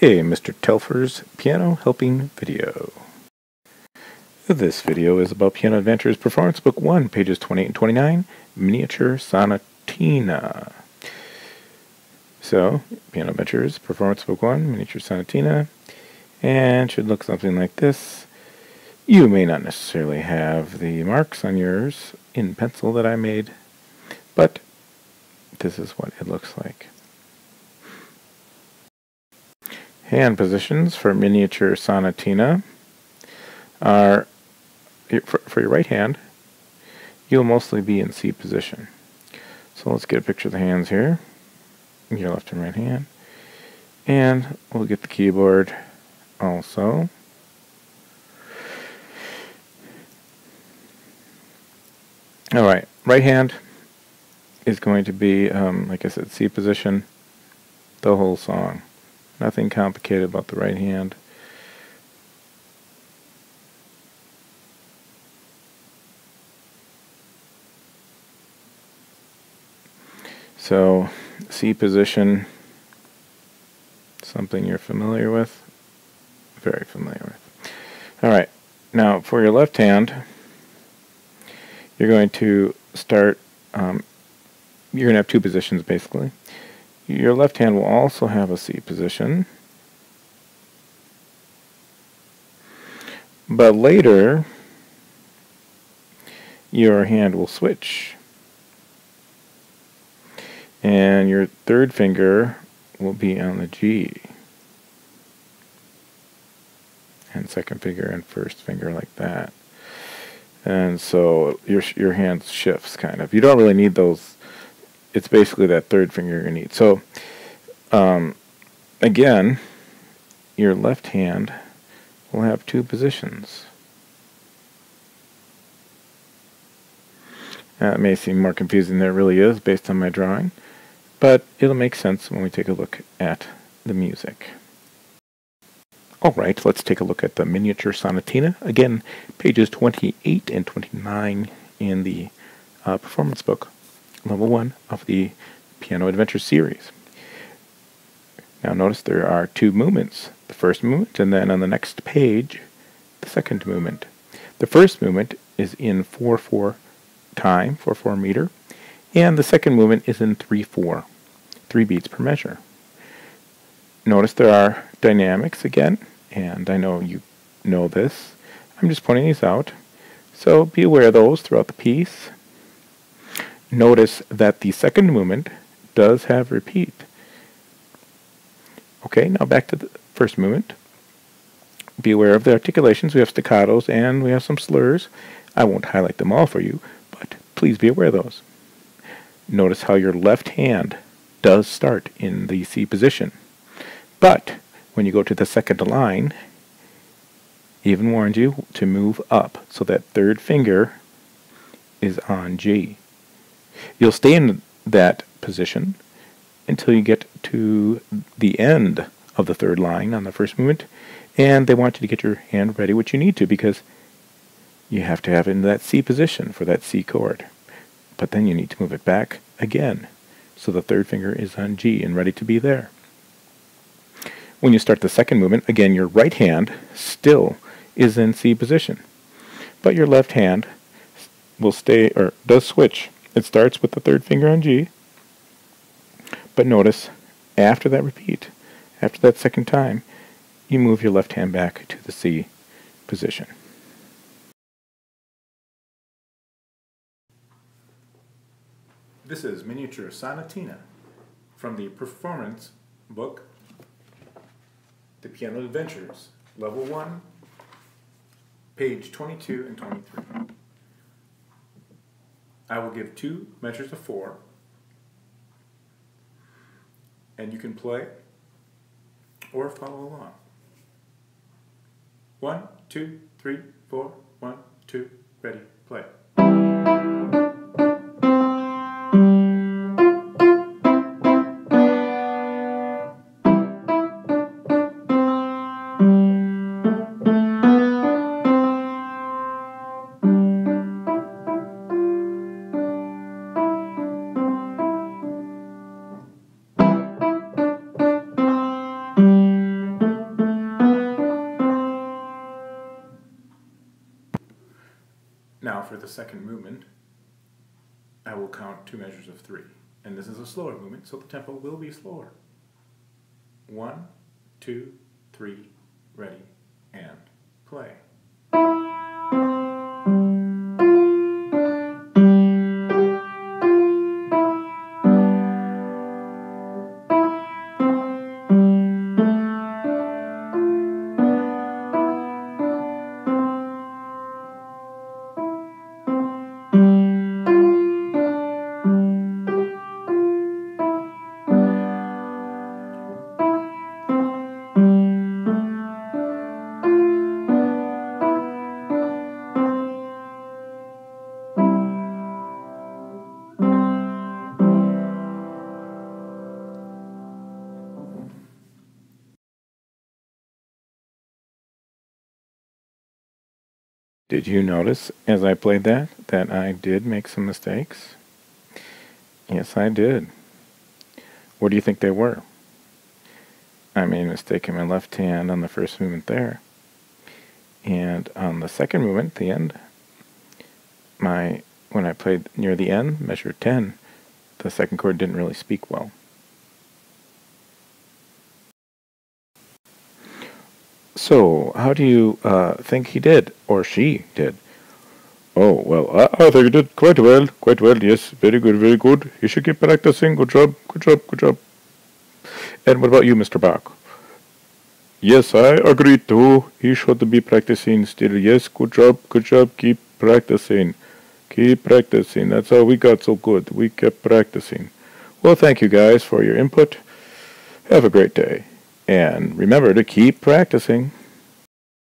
Hey, Mr. Telfer's Piano Helping Video. This video is about Piano Adventures Performance Book 1, pages 28 and 29, Miniature Sonatina. So, Piano Adventures Performance Book 1, Miniature Sonatina, and should look something like this. You may not necessarily have the marks on yours in pencil that I made, but this is what it looks like. Hand positions for Miniature Sonatina are, for your right hand, you'll mostly be in C position. So let's get a picture of the hands here, your left and right hand, and we'll get the keyboard also. Alright, right hand is going to be, like I said, C position the whole song. Nothing complicated about the right hand. So, C position, something you're familiar with, very familiar with. Alright, now for your left hand, you're going to start, you're going to have two positions basically. Your left hand will also have a C position, but later your hand will switch, and your third finger will be on the G, and second finger and first finger like that. And so your hand shifts kind of. You don't really need those. It's basically that third finger you're going to need. So, again, your left hand will have two positions. It may seem more confusing than it really is based on my drawing, but it'll make sense when we take a look at the music. Alright, let's take a look at the Miniature Sonatina. Again, pages 28 and 29 in the performance book. Level 1 of the Piano Adventure series. Now notice there are two movements. The first movement, and then on the next page, the second movement. The first movement is in 4/4 time, 4/4 meter, and the second movement is in 3/4, 3 beats per measure. Notice there are dynamics again, and I know you know this. I'm just pointing these out, so be aware of those throughout the piece. Notice that the second movement does have repeat. Okay, now back to the first movement. Be aware of the articulations. We have staccatos and we have some slurs. I won't highlight them all for you, but please be aware of those. Notice how your left hand does start in the C position. But when you go to the second line, even warned you to move up so that third finger is on G. You'll stay in that position until you get to the end of the third line on the first movement, and they want you to get your hand ready, which you need to because you have to have it in that C position for that C chord. But then you need to move it back again so the third finger is on G and ready to be there. When you start the second movement, again your right hand still is in C position, but your left hand will stay, or does switch. It starts with the third finger on G, but notice after that repeat, after that second time, you move your left hand back to the C position. This is Miniature Sonatina from the performance book, The Piano Adventures, Level 1, page 22 and 23. I will give 2 measures of 4, and you can play or follow along. 1, 2, 3, 4, 1, 2, ready, play. for the second movement, I will count 2 measures of 3. And this is a slower movement, so the tempo will be slower. 1, 2, 3, ready, and play. Did you notice as I played that I did make some mistakes? Yes, I did. What do you think they were? I made a mistake in my left hand on the first movement there. And on the second movement, the end, when I played near the end, measure 10, the second chord didn't really speak well. So, how do you think he did, or she did? Oh, well, I think he did quite well, yes, very good. You should keep practicing, good job. And what about you, Mr. Bach? Yes, I agree too. He should be practicing still, yes, good job, keep practicing. That's how we got so good, we kept practicing. Well, thank you guys for your input. Have a great day. And remember to keep practicing.